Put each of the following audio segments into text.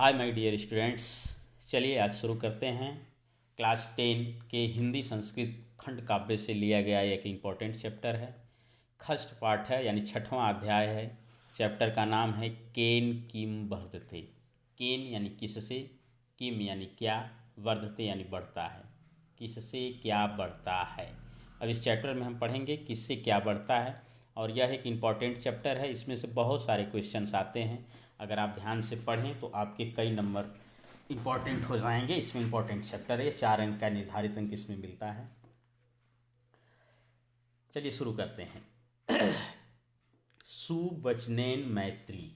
Hi my dear students. चलिए आज शुरू करते हैं। क्लास 10 के हिंदी संस्कृत खंड काव्य से लिया गया एक इम्पॉर्टेंट चैप्टर है। फर्स्ट पार्ट है यानी छठवां अध्याय है। चैप्टर का नाम है केन किम वर्धते। केन यानी किससे, किम यानी क्या, वर्धते यानी बढ़ता है। किससे क्या बढ़ता है। अब इस चैप्टर में हम पढ़ेंगे किससे क्या बढ़ता है और यह एक इम्पॉर्टेंट चैप्टर है। इसमें से बहुत सारे क्वेश्चंस आते हैं। अगर आप ध्यान से पढ़ें तो आपके कई नंबर इम्पॉर्टेंट हो जाएंगे। इसमें इम्पॉर्टेंट चैप्टर है। 4 अंक का निर्धारित अंक इसमें मिलता है। चलिए शुरू करते हैं। सुवचनेन मैत्री।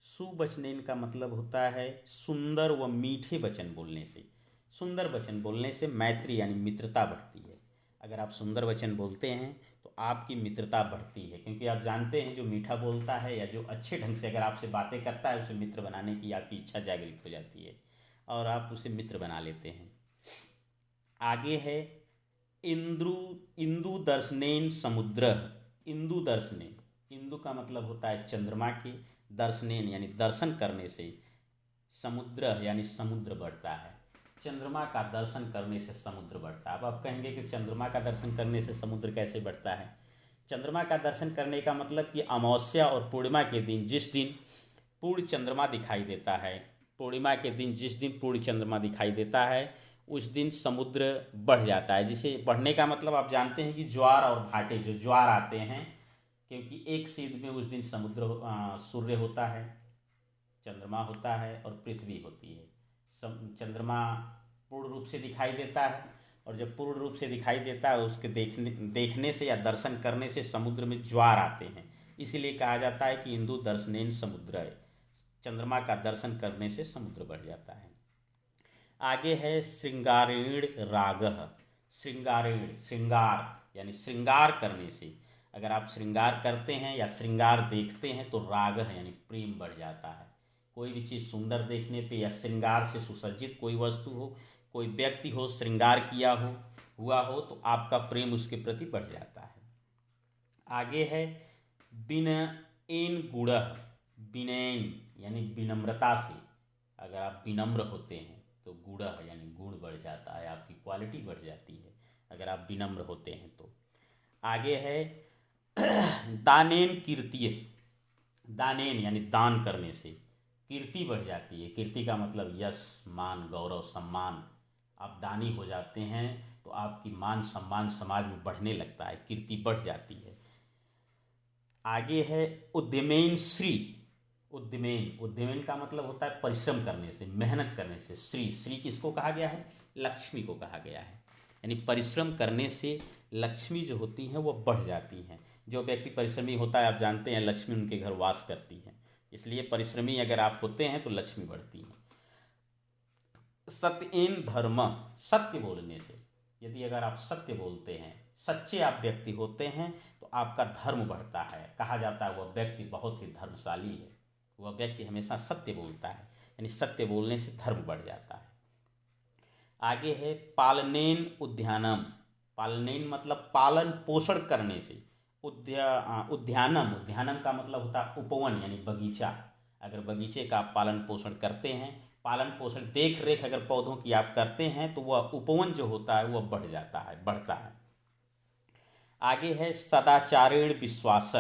सुवचनेन का मतलब होता है सुंदर व मीठे वचन बोलने से। सुंदर वचन बोलने से मैत्री यानी मित्रता बढ़ती है। अगर आप सुंदर वचन बोलते हैं तो आपकी मित्रता बढ़ती है, क्योंकि आप जानते हैं जो मीठा बोलता है या जो अच्छे ढंग से अगर आपसे बातें करता है उसे मित्र बनाने की आपकी इच्छा जागृत हो जाती है और आप उसे मित्र बना लेते हैं। आगे है इंद्रु इंदु दर्शनेन समुद्र। इंदु दर्शनेन, इंदु का मतलब होता है चंद्रमा के, दर्शनेन यानी दर्शन करने से, समुद्र यानी समुद्र बढ़ता है। चंद्रमा का दर्शन करने से समुद्र बढ़ता है। अब आप कहेंगे कि चंद्रमा का दर्शन करने से समुद्र कैसे बढ़ता है। चंद्रमा का दर्शन करने का मतलब कि अमावस्या और पूर्णिमा के दिन, जिस दिन पूर्ण चंद्रमा दिखाई देता है, पूर्णिमा के दिन जिस दिन पूर्ण चंद्रमा दिखाई देता है उस दिन समुद्र बढ़ जाता है। जिसे बढ़ने का मतलब आप जानते हैं कि ज्वार और भाटे, जो ज्वार आते हैं, क्योंकि एक सिद्ध में उस दिन सूर्य होता है, चंद्रमा होता है और पृथ्वी होती है। चंद्रमा पूर्ण रूप से दिखाई देता है और जब पूर्ण रूप से दिखाई देता है उसके देखने से या दर्शन करने से समुद्र में ज्वार आते हैं। इसीलिए कहा जाता है कि इंदु दर्शनेन समुद्र है। चंद्रमा का दर्शन करने से समुद्र बढ़ जाता है। आगे है श्रृंगारेण रागः। श्रृंगारेण, श्रृंगार यानी श्रृंगार करने से। अगर आप श्रृंगार करते हैं या श्रृंगार देखते हैं तो राग है यानी प्रेम बढ़ जाता है। कोई भी चीज़ सुंदर देखने पे या श्रृंगार से सुसज्जित कोई वस्तु हो, कोई व्यक्ति हो, श्रृंगार किया हुआ हो तो आपका प्रेम उसके प्रति बढ़ जाता है। आगे है विनयेन गुणः। विनयन यानी विनम्रता से। अगर आप विनम्र होते हैं तो गुणः यानी गुण बढ़ जाता है, आपकी क्वालिटी बढ़ जाती है अगर आप विनम्र होते हैं तो। आगे है दानेन कीर्तिय। दानेन यानी दान करने से कीर्ति बढ़ जाती है। कीर्ति का मतलब यश, मान, गौरव, सम्मान। आप दानी हो जाते हैं तो आपकी मान सम्मान समाज में बढ़ने लगता है, कीर्ति बढ़ जाती है। आगे है उद्यमेन श्री। उद्यमेन, उद्यमेन का मतलब होता है परिश्रम करने से, मेहनत करने से। श्री, श्री किसको कहा गया है? लक्ष्मी को कहा गया है। यानी परिश्रम करने से लक्ष्मी जो होती हैं वो बढ़ जाती हैं। जो व्यक्ति परिश्रमी होता है आप जानते हैं लक्ष्मी उनके घर वास करती है। इसलिए परिश्रमी अगर आप होते हैं तो लक्ष्मी बढ़ती है। सत्येन धर्म, सत्य बोलने से। यदि अगर आप सत्य बोलते हैं, सच्चे आप व्यक्ति होते हैं तो आपका धर्म बढ़ता है। कहा जाता है वह व्यक्ति बहुत ही धर्मशाली है, वह व्यक्ति हमेशा सत्य बोलता है। यानी सत्य बोलने से धर्म बढ़ जाता है। आगे है पालनेन उद्यानम। पालनेन मतलब पालन पोषण करने से। उद्यानम, उद्यानम का मतलब होता है उपवन यानी बगीचा। अगर बगीचे का आप पालन पोषण करते हैं, पालन पोषण देख रेख अगर पौधों की आप करते हैं तो वह उपवन जो होता है वह बढ़ जाता है, बढ़ता है। आगे है सदाचारेण विश्वास।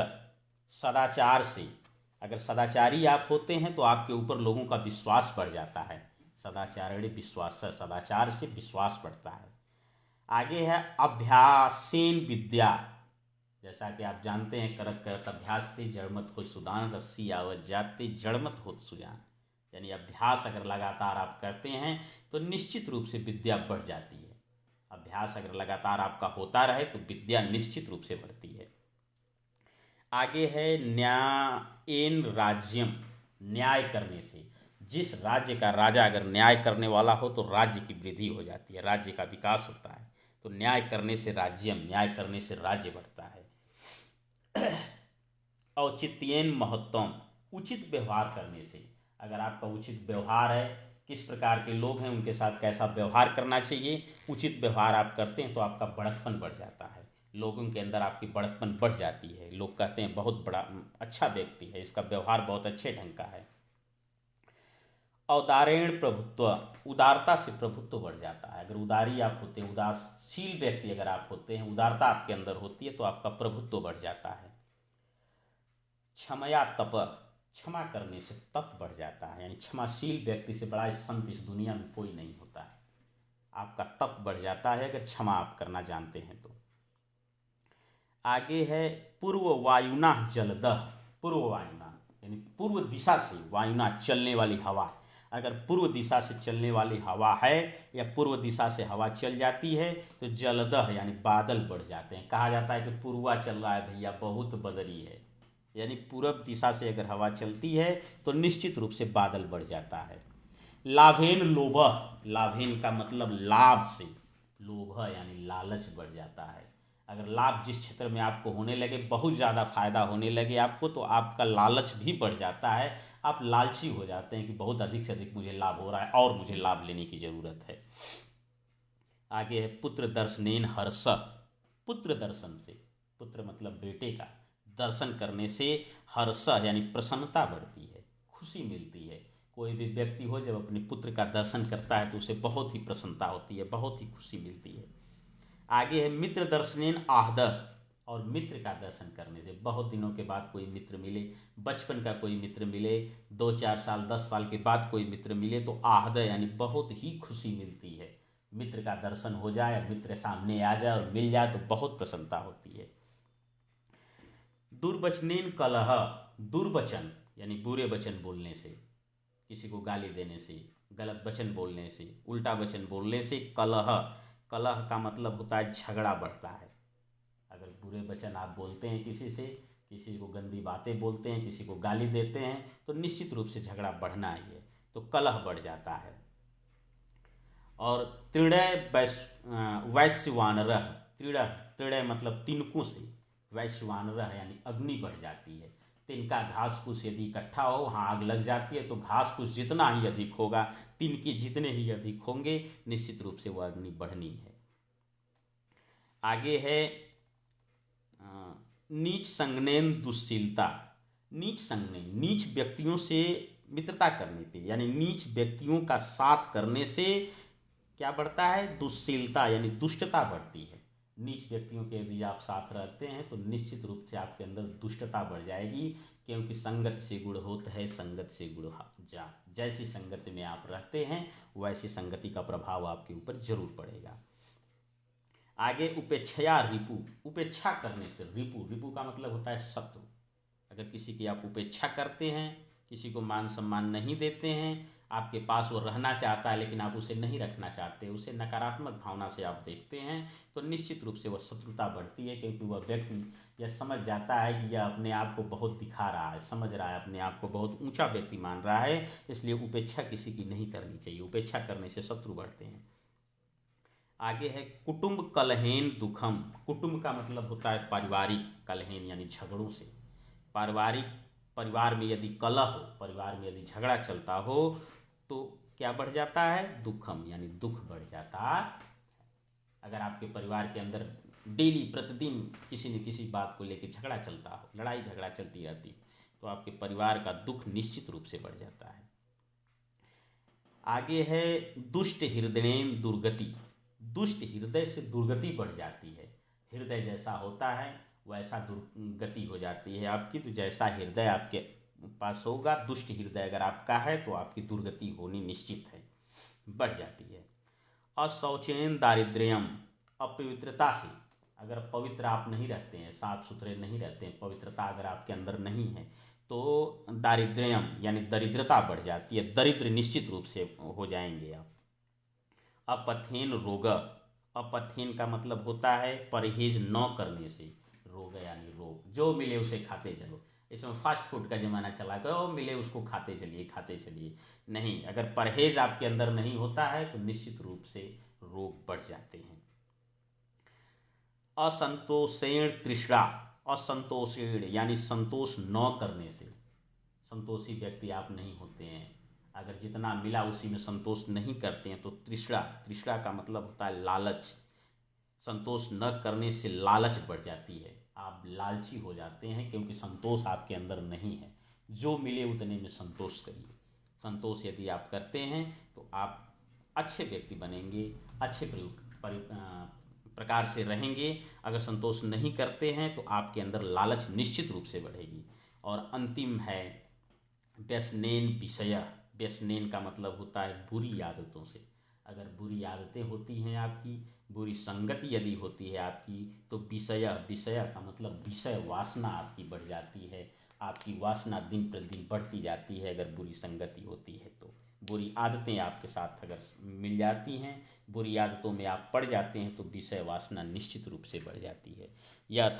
सदाचार से, अगर सदाचारी आप होते हैं तो आपके ऊपर लोगों का विश्वास बढ़ जाता है। सदाचारेण विश्वास, सदाचार से विश्वास बढ़ता है। आगे है अभ्यासेन विद्या। जैसा कि आप जानते हैं करत करत अभ्यास थे जड़मत हो सुदान, रस्सी आवत जाते जड़मत हो सुजान। यानी अभ्यास अगर लगातार आप करते हैं तो निश्चित रूप से विद्या बढ़ जाती है। अभ्यास अगर लगातार आपका होता रहे तो विद्या निश्चित रूप से बढ़ती है। आगे है न्यायेन राज्यम। न्याय करने से, जिस राज्य का राजा अगर न्याय करने वाला हो तो राज्य की वृद्धि हो जाती है, राज्य का विकास होता है। तो न्याय करने से राज्यम, न्याय करने से राज्य बढ़ता है। औचित्येन महत्वम, उचित व्यवहार करने से। अगर आपका उचित व्यवहार है, किस प्रकार के लोग हैं उनके साथ कैसा व्यवहार करना चाहिए, उचित व्यवहार आप करते हैं तो आपका बड़कपन बढ़ जाता है। लोगों के अंदर आपकी बड़कपन बढ़ जाती है। लोग कहते हैं बहुत बड़ा अच्छा व्यक्ति है, इसका व्यवहार बहुत अच्छे ढंग का है। औदारेण प्रभुत्व, उदारता से प्रभुत्व बढ़ जाता है। अगर उदारी आप होते हैं, उदारशील व्यक्ति अगर आप होते हैं, उदारता आपके अंदर होती है तो आपका प्रभुत्व बढ़ जाता है। क्षमया तप, क्षमा करने से तप बढ़ जाता है, यानी क्षमाशील व्यक्ति से बड़ा संत इस दुनिया में कोई नहीं होता है। आपका तप बढ़ जाता है अगर क्षमा आप करना जानते हैं तो। आगे है पूर्व वायुना जलदह, पूर्व वायुना यानी पूर्व दिशा से, वायुना चलने वाली हवा, अगर पूर्व दिशा से चलने वाली हवा है या पूर्व दिशा से हवा चल जाती है तो जलदह यानी बादल बढ़ जाते हैं। कहा जाता है कि पूर्वा चल रहा है भैया, बहुत बदरी है, यानी पूर्व दिशा से अगर हवा चलती है तो निश्चित रूप से बादल बढ़ जाता है। लाभेन लोभः, लाभेन का मतलब लाभ से, लोभ यानी लालच बढ़ जाता है। अगर लाभ जिस क्षेत्र में आपको होने लगे, बहुत ज़्यादा फायदा होने लगे आपको, तो आपका लालच भी बढ़ जाता है। आप लालची हो जाते हैं कि बहुत अधिक से अधिक मुझे लाभ हो रहा है और मुझे लाभ लेने की ज़रूरत है। आगे है पुत्र दर्शनेन हर्ष, पुत्र दर्शन से, पुत्र मतलब बेटे का दर्शन करने से हर्ष यानी प्रसन्नता बढ़ती है, खुशी मिलती है। कोई भी व्यक्ति हो जब अपने पुत्र का दर्शन करता है तो उसे बहुत ही प्रसन्नता होती है, बहुत ही खुशी मिलती है। आगे है मित्र दर्शनेन आहदह, और मित्र का दर्शन करने से, बहुत दिनों के बाद कोई मित्र मिले, बचपन का कोई मित्र मिले, 2-4 साल 10 साल के बाद कोई मित्र मिले तो आहदह यानी बहुत ही खुशी मिलती है। मित्र का दर्शन हो जाए, मित्र सामने आ जाए और मिल जाए तो बहुत प्रसन्नता होती है। दुर्वचनेन कलह, दुर्वचन यानी बुरे वचन बोलने से, किसी को गाली देने से, गलत वचन बोलने से, उल्टा वचन बोलने से कलह, कलह का मतलब होता है झगड़ा बढ़ता है। अगर बुरे वचन आप बोलते हैं किसी से, किसी को गंदी बातें बोलते हैं, किसी को गाली देते हैं तो निश्चित रूप से झगड़ा बढ़ना ही है, तो कलह बढ़ जाता है। और त्रिणय वैश्यवानरः, त्रिणय, त्रिणय मतलब तिनकों से, वैश्यवानरः यानी अग्नि बढ़ जाती है। तिनका घास फूस यदि इकट्ठा हो, वहाँ आग लग जाती है तो घास फूस जितना ही अधिक होगा, तिनके जितने ही अधिक होंगे, निश्चित रूप से वह अग्नि बढ़नी है। आगे है नीच संज्ञेन दुश्शीलता, नीच संज्ञेन, नीच व्यक्तियों से मित्रता करने पे, यानी नीच व्यक्तियों का साथ करने से क्या बढ़ता है, दुश्शीलता यानी दुष्टता बढ़ती है। नीच व्यक्तियों के यदि आप साथ रहते हैं तो निश्चित रूप से आपके अंदर दुष्टता बढ़ जाएगी, क्योंकि संगत से गुण होता है, संगत से गुण जा, जैसी संगति में आप रहते हैं वैसी संगति का प्रभाव आपके ऊपर जरूर पड़ेगा। आगे उपेक्षया रिपु, उपेक्षा करने से, रिपु, रिपु का मतलब होता है शत्रु। अगर किसी की आप उपेक्षा करते हैं, किसी को मान सम्मान नहीं देते हैं, आपके पास वो रहना चाहता है लेकिन आप उसे नहीं रखना चाहते, उसे नकारात्मक भावना से आप देखते हैं, तो निश्चित रूप से वह शत्रुता बढ़ती है, क्योंकि वह व्यक्ति यह समझ जाता है कि यह अपने आप को बहुत दिखा रहा है, समझ रहा है, अपने आप को बहुत ऊंचा व्यक्ति मान रहा है, इसलिए उपेक्षा किसी की नहीं करनी चाहिए। उपेक्षा करने से शत्रु बढ़ते हैं। आगे है कुटुंब कलहेन दुखम, कुटुंब का मतलब होता है पारिवारिक, कलहेन यानी झगड़ों से, पारिवारिक, परिवार में यदि कलह हो, परिवार में यदि झगड़ा चलता हो तो क्या बढ़ जाता है, दुखम यानी दुख बढ़ जाता है। अगर आपके परिवार के अंदर डेली प्रतिदिन किसी न किसी बात को लेकर झगड़ा चलता हो, लड़ाई झगड़ा चलती रहती, तो आपके परिवार का दुख निश्चित रूप से बढ़ जाता है। आगे है दुष्ट हृदयेन दुर्गति, दुष्ट हृदय से दुर्गति बढ़ जाती है। हृदय जैसा होता है वैसा दुर्गति हो जाती है आपकी, तो जैसा हृदय आपके पास होगा, दुष्ट हृदय अगर आपका है तो आपकी दुर्गति होनी निश्चित है, बढ़ जाती है। अशौचेन दारिद्र्यम, अपवित्रता से, अगर पवित्र आप नहीं रहते हैं, साफ सुथरे नहीं रहते हैं, पवित्रता अगर आपके अंदर नहीं है तो दारिद्र्यम यानी दरिद्रता बढ़ जाती है, दरिद्र निश्चित रूप से हो जाएंगे आप। अपथेन रोग, अपथेन का मतलब होता है परहेज न करने से, रोग यानी रोग, जो मिले उसे खाते चलो, इसमें फास्ट फूड का ज़माना चला गया, वो मिले उसको खाते चलिए, खाते चलिए, नहीं, अगर परहेज आपके अंदर नहीं होता है तो निश्चित रूप से रोग बढ़ जाते हैं। असंतोषेण तृष्णा, असंतोषेण यानी संतोष न करने से, संतोषी व्यक्ति आप नहीं होते हैं, अगर जितना मिला उसी में संतोष नहीं करते हैं तो तृष्णा, तृष्णा का मतलब होता है लालच, संतोष न करने से लालच बढ़ जाती है, आप लालची हो जाते हैं, क्योंकि संतोष आपके अंदर नहीं है, जो मिले उतने में संतोष करिए। संतोष यदि आप करते हैं तो आप अच्छे व्यक्ति बनेंगे, अच्छे प्रकार से रहेंगे। अगर संतोष नहीं करते हैं तो आपके अंदर लालच निश्चित रूप से बढ़ेगी। और अंतिम है व्यसनेन विषय। व्यसनेन का मतलब होता है बुरी आदतों से। अगर बुरी आदतें होती हैं आपकी, बुरी संगति यदि होती है आपकी, तो विषय, विषय का मतलब विषय वासना आपकी बढ़ जाती है। आपकी वासना दिन प्रतिदिन बढ़ती जाती है अगर बुरी संगति होती है तो। बुरी आदतें आपके साथ अगर मिल जाती हैं, बुरी आदतों में आप पड़ जाते हैं तो विषय वासना निश्चित रूप से बढ़ जाती है। यह